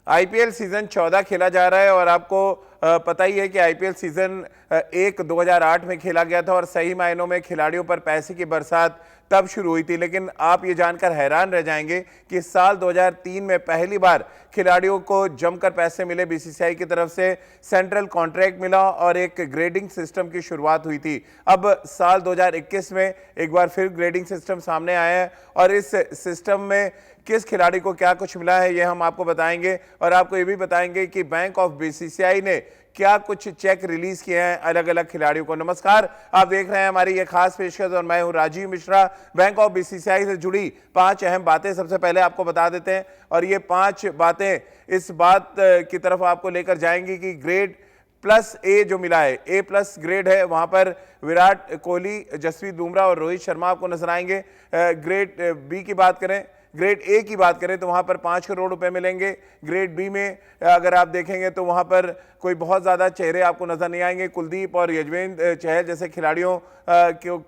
IPL season 14 खेला जा रहा है और आपको पता ही है कि आईपीएल सीजन 2008 में खेला गया था और सही मायनों में खिलाड़ियों पर पैसे की बरसात तब शुरू हुई थी। लेकिन आप ये जानकर हैरान रह जाएंगे कि साल 2003 में पहली बार खिलाड़ियों को जमकर पैसे मिले। बीसीसीआई की तरफ से सेंट्रल कॉन्ट्रैक्ट मिला और एक ग्रेडिंग सिस्टम की शुरुआत हुई थी। अब साल 2021 में एक बार फिर ग्रेडिंग सिस्टम सामने आया है और इस सिस्टम में किस खिलाड़ी को क्या कुछ मिला है ये हम आपको बताएंगे और आपको ये भी बताएंगे कि बैंक ऑफ बीसीसीआई ने क्या कुछ चेक रिलीज किए हैं अलग अलग खिलाड़ियों को। नमस्कार, आप देख रहे हैं हमारी ये खास पेशकश और मैं हूं Rajiv Mishra. Bank of BCCI से जुड़ी 5 अहम बातें सबसे पहले आपको बता देते हैं और ये 5 बातें इस बात की तरफ आपको लेकर जाएंगी कि ग्रेड प्लस ए जो मिला है, ए प्लस ग्रेड है, वहां पर विराट कोहली, जसप्रीत बुमराह और रोहित शर्मा आपको नजर आएंगे। ग्रेड बी की बात करें, ग्रेड ए की बात करें तो वहां पर 5 करोड़ रुपए मिलेंगे। ग्रेड बी में अगर आप देखेंगे तो वहां पर कोई बहुत ज्यादा चेहरे आपको नजर नहीं आएंगे। कुलदीप और यजवेंद्र चहल जैसे खिलाड़ियों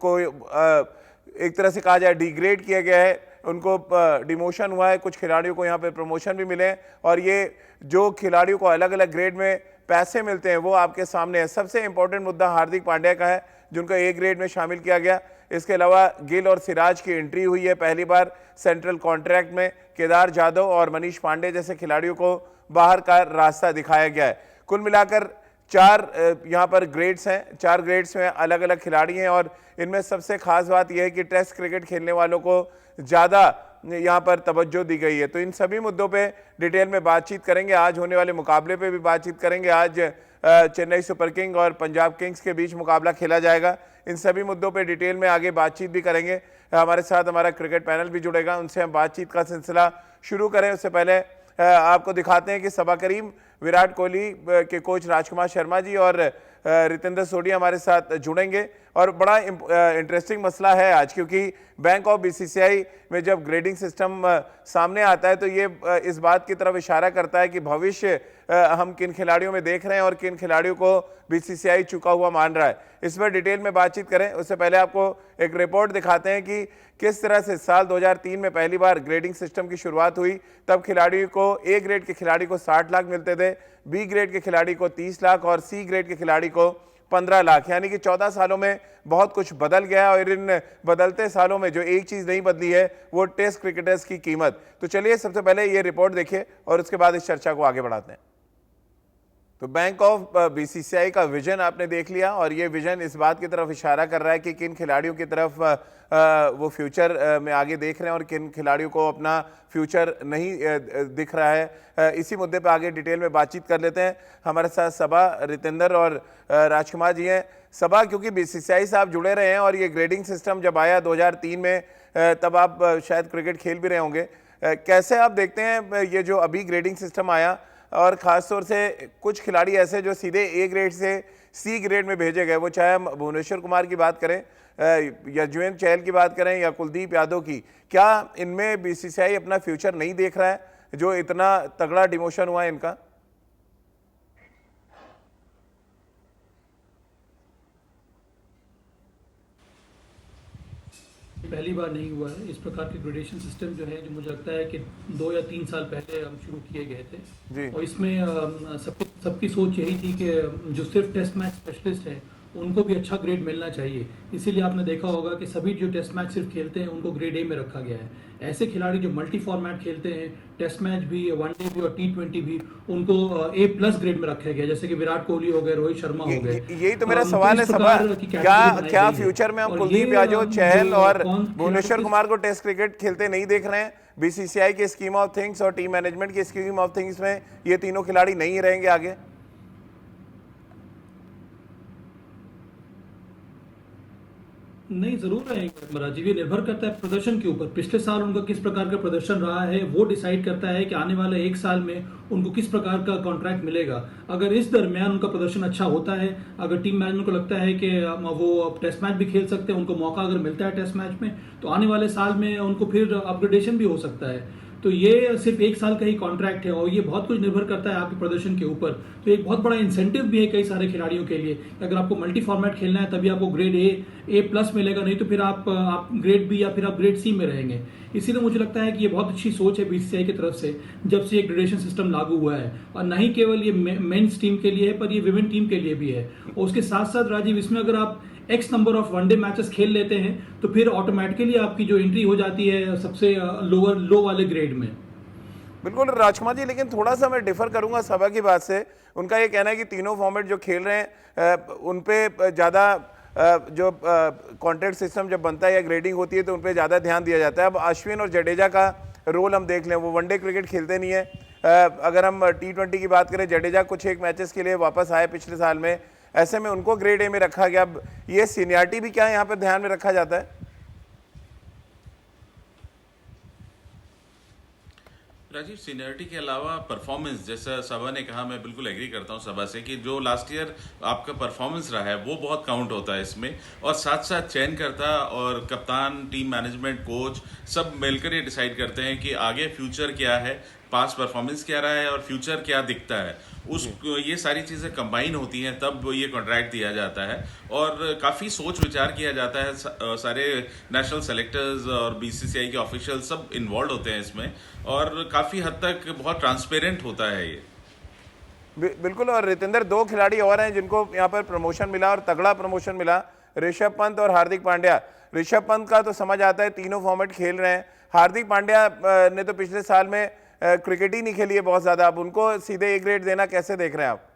को एक तरह से कहा जाए डिग्रेड किया गया है, उनको डिमोशन हुआ है। कुछ खिलाड़ियों को यहाँ पे प्रमोशन भी मिले हैं और ये जो खिलाड़ियों को अलग अलग ग्रेड में पैसे मिलते हैं वो आपके सामने है। सबसे इंपॉर्टेंट मुद्दा हार्दिक पांड्या का है जिनको ए ग्रेड में शामिल किया गया। इसके अलावा गिल और सिराज की एंट्री हुई है पहली बार सेंट्रल कॉन्ट्रैक्ट में। केदार जाधव और मनीष पांडे जैसे खिलाड़ियों को बाहर का रास्ता दिखाया गया है। कुल मिलाकर 4 यहाँ पर ग्रेड्स हैं, 4 ग्रेड्स में अलग अलग खिलाड़ी हैं और इनमें सबसे खास बात यह है कि टेस्ट क्रिकेट खेलने वालों को ज़्यादा यहाँ पर तवज्जो दी गई है। तो इन सभी मुद्दों पे डिटेल में बातचीत करेंगे। आज होने वाले मुकाबले पे भी बातचीत करेंगे। आज चेन्नई सुपर किंग और पंजाब किंग्स के बीच मुकाबला खेला जाएगा। इन सभी मुद्दों पे डिटेल में आगे बातचीत भी करेंगे। हमारे साथ हमारा क्रिकेट पैनल भी जुड़ेगा, उनसे हम बातचीत का सिलसिला शुरू करें उससे पहले आपको दिखाते हैं कि सबा करीम, विराट कोहली के कोच राजकुमार शर्मा जी और रितेंद्र सोढी हमारे साथ जुड़ेंगे। और बड़ा इंटरेस्टिंग मसला है आज, क्योंकि बैंक ऑफ बीसीसीआई में जब ग्रेडिंग सिस्टम सामने आता है तो ये इस बात की तरफ इशारा करता है कि भविष्य हम किन खिलाड़ियों में देख रहे हैं और किन खिलाड़ियों को बीसीसीआई चुका हुआ मान रहा है। इस पर डिटेल में बातचीत करें उससे पहले आपको एक रिपोर्ट दिखाते हैं कि किस तरह से साल 2003 में पहली बार ग्रेडिंग सिस्टम की शुरुआत हुई। तब खिलाड़ी को, ए ग्रेड के खिलाड़ी को 60 लाख मिलते थे, बी ग्रेड के खिलाड़ी को 30 लाख और सी ग्रेड के खिलाड़ी को 15 लाख। यानी कि 14 सालों में बहुत कुछ बदल गया और इन बदलते सालों में जो एक चीज नहीं बदली है वो टेस्ट क्रिकेटर्स की कीमत। तो चलिए सबसे पहले ये रिपोर्ट देखिए और उसके बाद इस चर्चा को आगे बढ़ाते हैं। तो बैंक ऑफ बीसीसीआई का विजन आपने देख लिया और ये विजन इस बात की तरफ इशारा कर रहा है कि किन खिलाड़ियों की तरफ वो फ्यूचर में आगे देख रहे हैं और किन खिलाड़ियों को अपना फ्यूचर नहीं दिख रहा है। इसी मुद्दे पे आगे डिटेल में बातचीत कर लेते हैं। हमारे साथ सबा, रितेंद्र और राजकुमार जी हैं। सबा, क्योंकि बीसीसीआई से आप जुड़े रहे हैं और ये ग्रेडिंग सिस्टम जब आया 2003 में तब आप शायद क्रिकेट खेल भी रहे होंगे, कैसे आप देखते हैं ये जो अभी ग्रेडिंग सिस्टम आया और ख़ासतौर से कुछ खिलाड़ी ऐसे जो सीधे ए ग्रेड से सी ग्रेड में भेजे गए, वो चाहे हम भुवनेश्वर कुमार की बात करें, यजुवेंद्र चहल की बात करें या कुलदीप यादव की, क्या इनमें बीसीसीआई अपना फ्यूचर नहीं देख रहा है जो इतना तगड़ा डिमोशन हुआ है इनका? पहली बार नहीं हुआ है। इस प्रकार के ग्रेडेशन सिस्टम जो है, जो मुझे लगता है कि 2 या 3 साल पहले हम शुरू किए गए थे जी। और इसमें सबकी सोच यही थी कि जो सिर्फ टेस्ट मैच स्पेशलिस्ट हैं उनको भी अच्छा ग्रेड मिलना चाहिए। इसीलिए आपने देखा होगा कि सभी जो टेस्ट मैच सिर्फ खेलते हैं उनको ग्रेड ए में रखा गया है। ऐसे खिलाड़ी जो मल्टी फॉर्मेट खेलते हैं, टेस्ट मैच भी, वनडे भी और T20 भी, उनको ए प्लस ग्रेड में रखा गया, जैसे कि विराट कोहली हो गए, रोहित शर्मा हो गए। यही तो मेरा सवाल है सबा, क्या फ्यूचर में हम कुलदीप यादव, चहल और भुवनेश्वर कुमार को टेस्ट क्रिकेट खेलते नहीं देख रहे हैं? बीसीसीआई की स्कीम ऑफ थिंग्स और टीम मैनेजमेंट की स्कीम ऑफ थिंग्स में ये तीनों खिलाड़ी नहीं रहेंगे आगे? नहीं, जरूर रहेंगे राजीव। ये निर्भर करता है प्रदर्शन के ऊपर। पिछले साल उनका किस प्रकार का प्रदर्शन रहा है वो डिसाइड करता है कि आने वाले 1 साल में उनको किस प्रकार का कॉन्ट्रैक्ट मिलेगा। अगर इस दरमियान उनका प्रदर्शन अच्छा होता है, अगर टीम मैनेजमेंट को लगता है कि वो टेस्ट मैच भी खेल सकते हैं, उनको मौका अगर मिलता है टेस्ट मैच में, तो आने वाले साल में उनको फिर अपग्रेडेशन भी हो सकता है। तो ये सिर्फ 1 साल का ही कॉन्ट्रैक्ट है और ये बहुत कुछ निर्भर करता है आपके प्रदर्शन के ऊपर। तो एक बहुत बड़ा इंसेंटिव भी है कई सारे खिलाड़ियों के लिए कि अगर आपको मल्टी फॉर्मेट खेलना है तभी आपको ग्रेड ए प्लस मिलेगा, नहीं तो फिर आप ग्रेड बी या फिर आप ग्रेड सी में रहेंगे। इसीलिए मुझे लगता है कि ये बहुत अच्छी सोच है बीसीसीआई की तरफ से जब से ये ग्रेडेशन सिस्टम लागू हुआ है, और नहीं केवल ये मेंस टीम के लिए है पर ये विमेन टीम के लिए भी है। और उसके साथ साथ राजीव, इसमें अगर आप x number of one day matches खेल लेते हैं तो फिर ऑटोमेटिकली आपकी जो एंट्री हो जाती है सबसे लो वाले ग्रेड में। बिल्कुल राजकुमार जी, लेकिन थोड़ा सा मैं डिफर करूंगा सभा की बात से। उनका ये कहना है कि तीनों फॉर्मेट जो खेल रहे हैं उन पे ज़्यादा जो कॉन्ट्रैक्ट सिस्टम जब बनता है या ग्रेडिंग होती है तो उन पे ज़्यादा ध्यान दिया जाता है। अब अश्विन और जडेजा का रोल हम देख लें, वो वनडे क्रिकेट खेलते नहीं है। अगर हम T20 की बात करें, जडेजा कुछ एक मैचेस के लिए वापस आए पिछले साल में, ऐसे में उनको ग्रेड ए में रखा गया। अब ये सीनियरिटी भी क्या यहाँ पर ध्यान में रखा जाता है? राजीव, सीनियरिटी के अलावा परफॉर्मेंस, जैसा सभा ने कहा, मैं बिल्कुल एग्री करता हूं सभा से कि जो लास्ट ईयर आपका परफॉर्मेंस रहा है वो बहुत काउंट होता है इसमें। और साथ साथ चयनकर्ता और कप्तान, टीम मैनेजमेंट, कोच सब मिलकर ये डिसाइड करते हैं कि आगे फ्यूचर क्या है, पास्ट परफॉर्मेंस क्या रहा है और फ्यूचर क्या दिखता है। ये सारी चीज़ें कंबाइन होती हैं तब ये कॉन्ट्रैक्ट दिया जाता है। और काफ़ी सोच विचार किया जाता है, सारे नेशनल सेलेक्टर्स और बीसीसीआई के ऑफिशियल सब इन्वॉल्व होते हैं इसमें, और काफ़ी हद तक बहुत ट्रांसपेरेंट होता है ये। बिल्कुल। और रितेंद्र, दो खिलाड़ी और हैं जिनको यहाँ पर प्रमोशन मिला और तगड़ा प्रमोशन मिला, ऋषभ पंत और हार्दिक पांड्या। ऋषभ पंत का तो समझ आता है, तीनों फॉर्मेट खेल रहे हैं। हार्दिक पांड्या ने तो पिछले साल में क्रिकेट ही नहीं खेली है बहुत ज्यादा। अब उनको सीधे ए ग्रेड देना कैसे देख रहे हैं आप?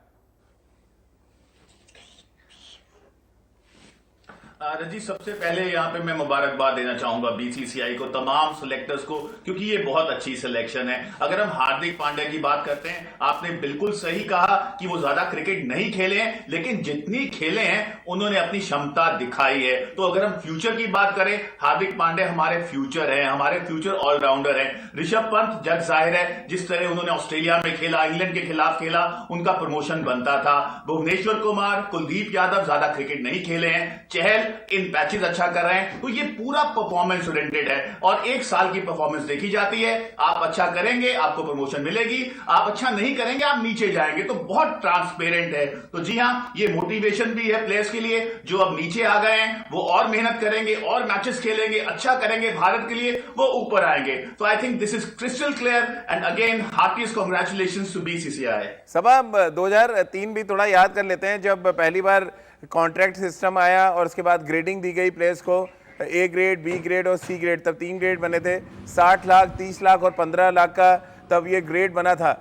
रजी, सबसे पहले यहाँ पे मैं मुबारकबाद देना चाहूंगा बीसीसीआई को, तमाम सिलेक्टर्स को, क्योंकि ये बहुत अच्छी सिलेक्शन है। अगर हम हार्दिक पांड्या की बात करते हैं, आपने बिल्कुल सही कहा कि वो ज्यादा क्रिकेट नहीं खेले हैं, लेकिन जितनी खेले हैं उन्होंने अपनी क्षमता दिखाई है। तो अगर हम फ्यूचर की बात करें, हार्दिक पांड्या हमारे फ्यूचर है, हमारे फ्यूचर ऑलराउंडर है। ऋषभ पंत, जग जाहिर है, जिस तरह उन्होंने ऑस्ट्रेलिया में खेला, इंग्लैंड के खिलाफ खेला, उनका प्रमोशन बनता था। भुवनेश्वर कुमार, कुलदीप यादव ज्यादा क्रिकेट नहीं खेले हैं। चहल इन पैचेस अच्छा कर रहे हैं। तो ये पूरा परफॉर्मेंस ओरिएंटेड है और 1 साल की परफॉर्मेंस देखी जाती है। आप अच्छा करेंगे आपको प्रमोशन मिलेगी, आप अच्छा नहीं करेंगे आप नीचे जाएंगे। तो बहुत ट्रांसपेरेंट है। तो जी हाँ, ये मोटिवेशन भी है प्लेयर्स के लिए, जो अब नीचे आ गए हैं वो और मेहनत करेंगे और मैचेस खेलेंगे, अच्छा करेंगे भारत के लिए, वो ऊपर आएंगे। तो I think this is crystal clear and again heartiest congratulations to BCCI. Saba, 2003 भी थोड़ा याद कर लेते हैं, जब पहली बार कॉन्ट्रैक्ट सिस्टम आया और उसके बाद ग्रेडिंग दी गई प्लेयर्स को, ए ग्रेड, बी ग्रेड और सी ग्रेड। तब 3 ग्रेड बने थे, 60 लाख, 30 लाख और 15 लाख का तब ये ग्रेड बना था।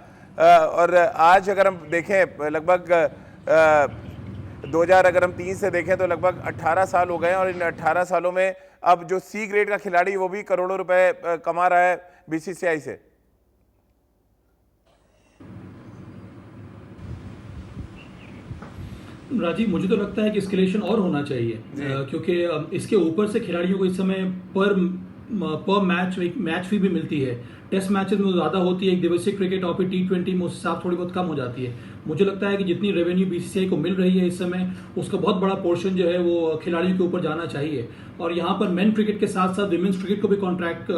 और आज अगर हम देखें, लगभग 2000 अगर हम 3 से देखें तो लगभग 18 साल हो गए हैं, और इन 18 सालों में अब जो सी ग्रेड का खिलाड़ी वो भी करोड़ों रुपए कमा रहा है बीसीसीआई से। राजीव, मुझे तो लगता है कि एस्केलेशन और होना चाहिए, क्योंकि इसके ऊपर से खिलाड़ियों को इस समय पर मैच फी भी मिलती है। टेस्ट मैचेस में ज़्यादा होती है, एक दिवसीय क्रिकेट और फिर T20 में उससे साथ थोड़ी बहुत कम हो जाती है। मुझे लगता है कि जितनी रेवेन्यू बीसीसीआई को मिल रही है इस समय, उसका बहुत बड़ा पोर्शन जो है वो खिलाड़ियों के ऊपर जाना चाहिए। और यहाँ पर मेन क्रिकेट के साथ साथ विमेंस क्रिकेट को भी कॉन्ट्रैक्ट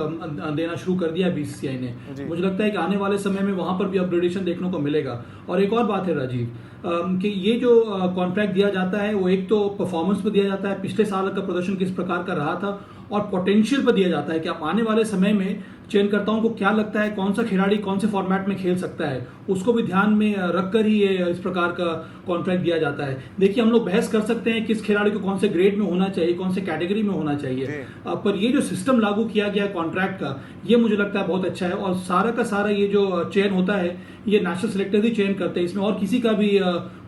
देना शुरू कर दिया है बीसीसीआई ने। मुझे लगता है कि आने वाले समय में वहाँ पर भी अपग्रेडेशन देखने को मिलेगा। और एक और बात है राजीव, कि ये जो कॉन्ट्रैक्ट दिया जाता है वो एक तो परफॉर्मेंस पर दिया जाता है, पिछले साल का प्रदर्शन किस प्रकार का रहा था, और पोटेंशियल पर दिया जाता है कि आप आने वाले समय में चयनकर्ताओं को क्या लगता है कौन सा खिलाड़ी कौन से फॉर्मेट में खेल सकता है, उसको भी ध्यान में रखकर ही ये इस प्रकार का कॉन्ट्रैक्ट दिया जाता है। देखिए, हम लोग बहस कर सकते हैं किस खिलाड़ी को कौन से ग्रेड में होना चाहिए, कौन से कैटेगरी में होना चाहिए, पर ये जो सिस्टम लागू किया गया कॉन्ट्रैक्ट का, ये मुझे लगता है बहुत अच्छा है। और सारा का सारा ये जो चयन होता है ये नेशनल सेलेक्टर्स ही चयन करते हैं, इसमें और किसी का भी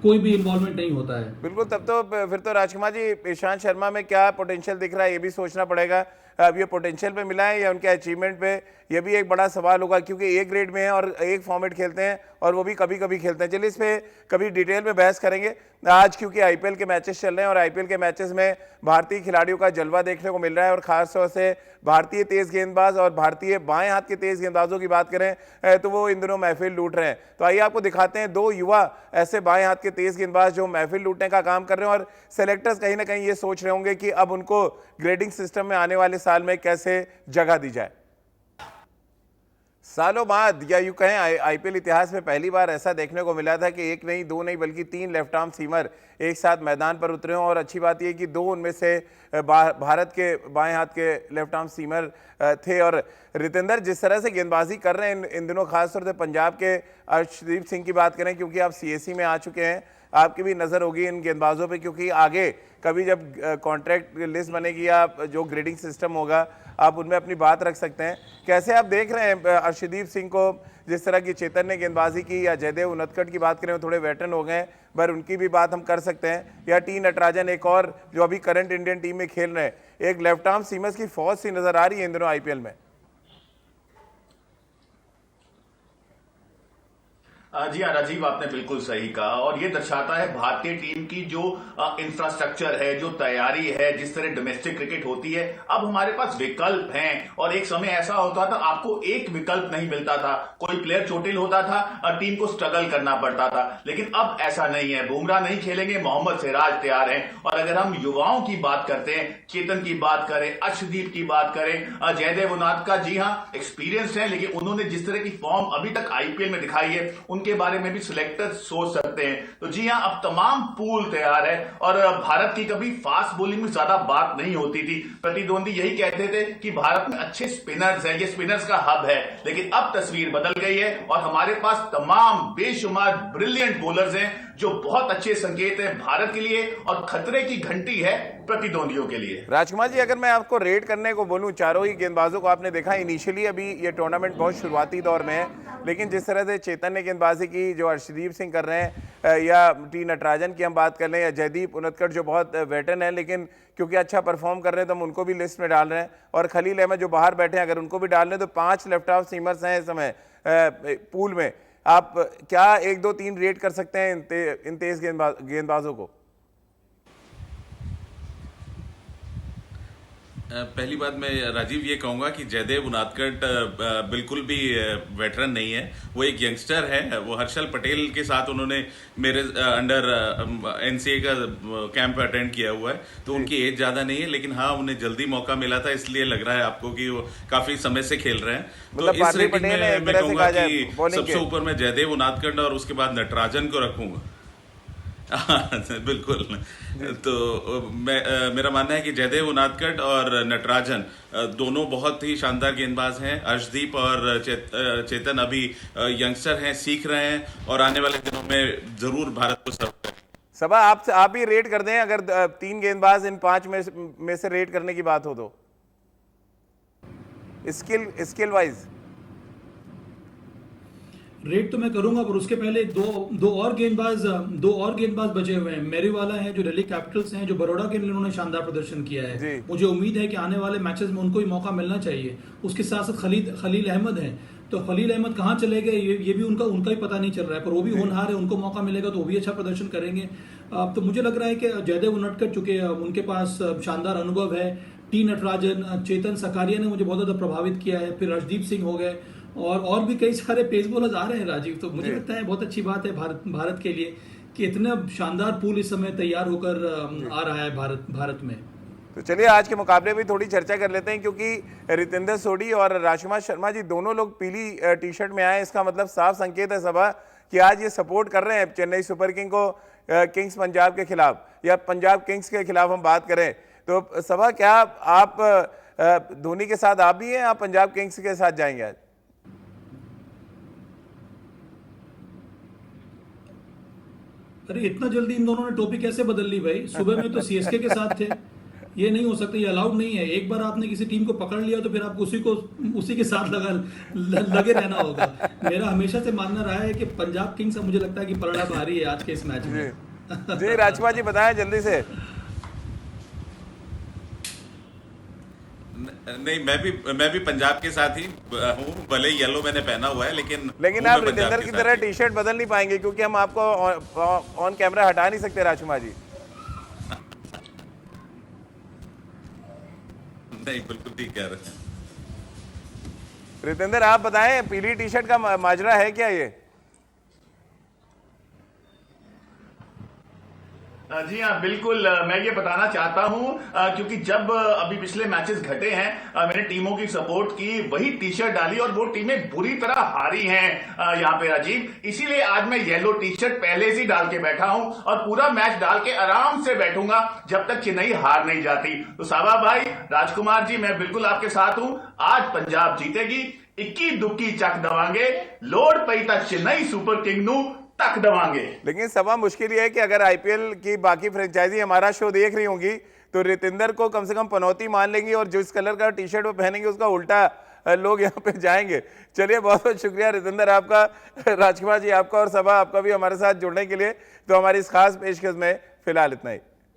कोई भी इन्वॉल्वमेंट नहीं होता है। बिल्कुल। तब तो फिर तो राजकुमार जी, ईशांत शर्मा में क्या पोटेंशियल दिख रहा है ये भी सोचना पड़ेगा। अब ये पोटेंशियल पे मिला है या उनके अचीवमेंट पे, ये भी एक बड़ा सवाल होगा, क्योंकि ए ग्रेड में है और एक फॉर्मेट खेलते हैं और वो भी कभी कभी खेलते हैं। चलिए इस पे कभी डिटेल में बहस करेंगे आज, क्योंकि आईपीएल के मैचेस चल रहे हैं और आईपीएल के मैचेस में भारतीय खिलाड़ियों का जलवा देखने को मिल रहा है। और खासतौर से भारतीय तेज गेंदबाज और भारतीय बाएं हाथ के तेज गेंदबाजों की बात करें तो वो इन दिनों महफिल लूट रहे हैं। तो आइए आपको दिखाते हैं 2 युवा ऐसे बाएं हाथ के तेज गेंदबाज जो महफिल लूटने का काम कर रहे हैं। और सेलेक्टर्स कहीं ना कहीं ये सोच रहे होंगे कि अब उनको ग्रेडिंग सिस्टम में आने वाले साल में कैसे जगह दी जाए। सालों बाद या यूं कहें आईपीएल इतिहास में पहली बार ऐसा देखने को मिला था कि एक नहीं, दो नहीं, बल्कि 3 लेफ्ट आर्म सीमर एक साथ मैदान पर उतरे हों। और अच्छी बात यह कि 2 उनमें से भारत के बाएं हाथ के लेफ्ट आर्म सीमर थे। और रितेंद्र, जिस तरह से गेंदबाजी कर रहे हैं इन दिनों, खासतौर से पंजाब के अर्शदीप सिंह की बात करें, क्योंकि आप सीएससी में आ चुके हैं, आपकी भी नज़र होगी इन गेंदबाजों पे, क्योंकि आगे कभी जब कॉन्ट्रैक्ट लिस्ट बनेगी या जो ग्रेडिंग सिस्टम होगा, आप उनमें अपनी बात रख सकते हैं। कैसे आप देख रहे हैं अर्शदीप सिंह को, जिस तरह की चेतन ने गेंदबाजी की, या जयदेव उनदकट की बात करें, वो थोड़े वेटरन हो गए पर उनकी भी बात हम कर सकते हैं, या टी नटराजन एक और जो अभी करंट इंडियन टीम में खेल रहे हैं। एक लेफ्ट आर्म सीमर्स की फौज सी नजर आ रही है इन दिनों आईपीएल में। जी हाँ राजीव, आपने बिल्कुल सही कहा और ये दर्शाता है भारतीय टीम की जो इंफ्रास्ट्रक्चर है, जो तैयारी है, जिस तरह डोमेस्टिक क्रिकेट होती है। अब हमारे पास विकल्प हैं और एक समय ऐसा होता था आपको एक विकल्प नहीं मिलता था, कोई प्लेयर चोटिल होता था और टीम को स्ट्रगल करना पड़ता था। लेकिन अब ऐसा नहीं है, बुमराह नहीं खेलेंगे, मोहम्मद सिराज तैयार हैं। और अगर हम युवाओं की बात करते हैं, चेतन की बात करें, अर्शदीप की बात करें, जयदेव उनादकट, जी हाँ एक्सपीरियंस है, लेकिन उन्होंने जिस तरह की फॉर्म अभी तक आईपीएल में दिखाई है उनके बारे में भी सिलेक्टर्स सोच सकते हैं। तो जी हां, अब तमाम पूल तैयार है और भारत की कभी फास्ट बॉलिंग में ज्यादा बात नहीं होती थी। प्रतिद्वंदी यही कहते थे कि भारत में अच्छे स्पिनर्स हैं, ये स्पिनर्स का हब है। लेकिन अब तस्वीर बदल गई है और हमारे पास तमाम बेशुमार ब्रिलियंट बॉलर्स हैं, जो बहुत अच्छे संकेत हैं भारत के लिए और खतरे की घंटी है प्रतिद्वंदियों के लिए। राजकुमार जी, अगर मैं आपको रेट करने को बोलूं, चारों ही गेंदबाजों को आपने देखा इनिशियली, अभी ये टूर्नामेंट बहुत शुरुआती दौर में है, लेकिन जिस तरह से चेतन ने गेंदबाजी की, जो अर्शदीप सिंह कर रहे हैं, या टी नटराजन की हम बात कर लें, या जयदीप उनदकट जो बहुत वेटरन है लेकिन क्योंकि अच्छा परफॉर्म कर रहे हैं तो हम उनको भी लिस्ट में डाल रहे हैं, और खलील अहमद जो बाहर बैठे हैं, अगर उनको भी डाल रहे हैं तो 5 लेफ्ट आर्म सीमर्स हैं इस समय पूल में। आप क्या 1, 2, 3 रेट कर सकते हैं इन तेज गेंदबाजों को? पहली बात मैं राजीव ये कहूंगा कि जयदेव उनादकट बिल्कुल भी वेटरन नहीं है, वो एक यंगस्टर है। वो हर्षल पटेल के साथ उन्होंने मेरे अंडर एनसीए का कैंप अटेंड किया हुआ है, तो उनकी एज ज्यादा नहीं है, लेकिन हाँ उन्हें जल्दी मौका मिला था, इसलिए लग रहा है आपको कि वो काफी समय से खेल रहे हैं। तो इस रेटिंग में मैं कहूंगा कि सबसे ऊपर मैं जयदेव उनादकट और उसके बाद नटराजन को रखूंगा। बिल्कुल। तो मेरा मानना है कि जयदेव उनादकट और नटराजन दोनों बहुत ही शानदार गेंदबाज हैं। अर्शदीप और चेतन अभी यंगस्टर हैं, सीख रहे हैं और आने वाले दिनों में जरूर भारत को सर्व करेंगे। सबा, आप ही रेट कर दें, अगर 3 गेंदबाज इन 5 में से रेट करने की बात हो तो, स्किल वाइज रेट तो मैं करूंगा, पर उसके पहले दो और गेंदबाज बचे हुए हैं। मेरीवाला है जो दिल्ली कैपिटल्स हैं, जो बड़ौदा के लिए उन्होंने शानदार प्रदर्शन किया है। मुझे उम्मीद है कि आने वाले मैचेस में उनको भी मौका मिलना चाहिए। उसके साथ साथ खलील अहमद हैं, तो खलील अहमद कहाँ चले गए ये भी उनका ही पता नहीं चल रहा है, पर वो भी होनहार है, उनको मौका मिलेगा तो वो भी अच्छा प्रदर्शन करेंगे। तो मुझे लग रहा है कि जयदेव उनदकट, चूंकि उनके पास शानदार अनुभव है, टी नटराजन, चेतन सकारिया ने मुझे बहुत ज्यादा प्रभावित किया है, फिर अर्शदीप सिंह हो गए और भी कई सारे पेस बॉलर्स आ रहे हैं राजीव। तो मुझे लगता है बहुत अच्छी बात है भारत के लिए कि इतना शानदार पूल इस समय तैयार होकर आ रहा है भारत में। तो चलिए आज के मुकाबले भी थोड़ी चर्चा कर लेते हैं, क्योंकि रितेंद्र सोडी और राजकुमार शर्मा जी दोनों लोग पीली टी शर्ट में आए। इसका मतलब साफ संकेत है सबा कि आज ये सपोर्ट कर रहे हैं चेन्नई सुपर किंग को, किंग्स पंजाब के खिलाफ, या पंजाब किंग्स के खिलाफ हम बात करें तो सबा, क्या आप धोनी के साथ आप भी हैं, आप पंजाब किंग्स के साथ जाएंगे आज? अरे इतना जल्दी इन दोनों ने टोपी कैसे बदल ली भाई? सुबह में तो सीएसके के साथ थे। ये नहीं हो सकता, ये अलाउड नहीं है। एक बार आपने किसी टीम को पकड़ लिया तो फिर आपको उसी के साथ लगे रहना होगा। मेरा हमेशा से मानना रहा है कि पंजाब किंग्स से मुझे लगता है कि पलड़ा भारी है आज के इस मैच में। जी राजकुमार जी बताएं जल्दी से। नहीं, मैं भी पंजाब के साथ ही हूँ, भले येलो मैंने पहना हुआ है, लेकिन आप रितेंद्र की तरह टी शर्ट बदल नहीं पाएंगे, क्योंकि हम आपको ऑन कैमरा हटा नहीं सकते राजकुमार जी। नहीं, बिल्कुल ठीक कह रहे हैं रितेंद्र, आप बताएं पीली टी शर्ट का माजरा है क्या ये? जी हाँ, बिल्कुल। मैं ये बताना चाहता हूँ क्योंकि जब अभी पिछले मैचेस घटे हैं मैंने टीमों की सपोर्ट की, वही टी शर्ट डाली और वो टीमें बुरी तरह हारी हैं यहाँ पे राजीव। इसीलिए आज मैं येलो टी शर्ट पहले से डाल के बैठा हूँ और पूरा मैच डाल के आराम से बैठूंगा जब तक चेन्नई हार नहीं जाती। तो साबा भाई, राजकुमार जी, मैं बिल्कुल आपके साथ हूँ। आज पंजाब जीतेगी, इक्की दुक्की चक दवांगे, लोड़ पई ता चेन्नई सुपर किंग नू तक दवांगे। लेकिन सभा मुश्किल ये है कि अगर आईपीएल की बाकी फ्रेंचाइजी हमारा शो देख रही होंगी तो रितिंदर को कम से कम पनौती मान लेंगी और जिस कलर का टी शर्ट वो पहनेंगे उसका उल्टा लोग यहाँ पे जाएंगे। चलिए, बहुत बहुत शुक्रिया रितिंदर आपका, राजकुमार जी आपका और सभा आपका भी हमारे साथ जुड़ने के लिए। तो हमारी इस खास पेशकश में फिलहाल इतना ही।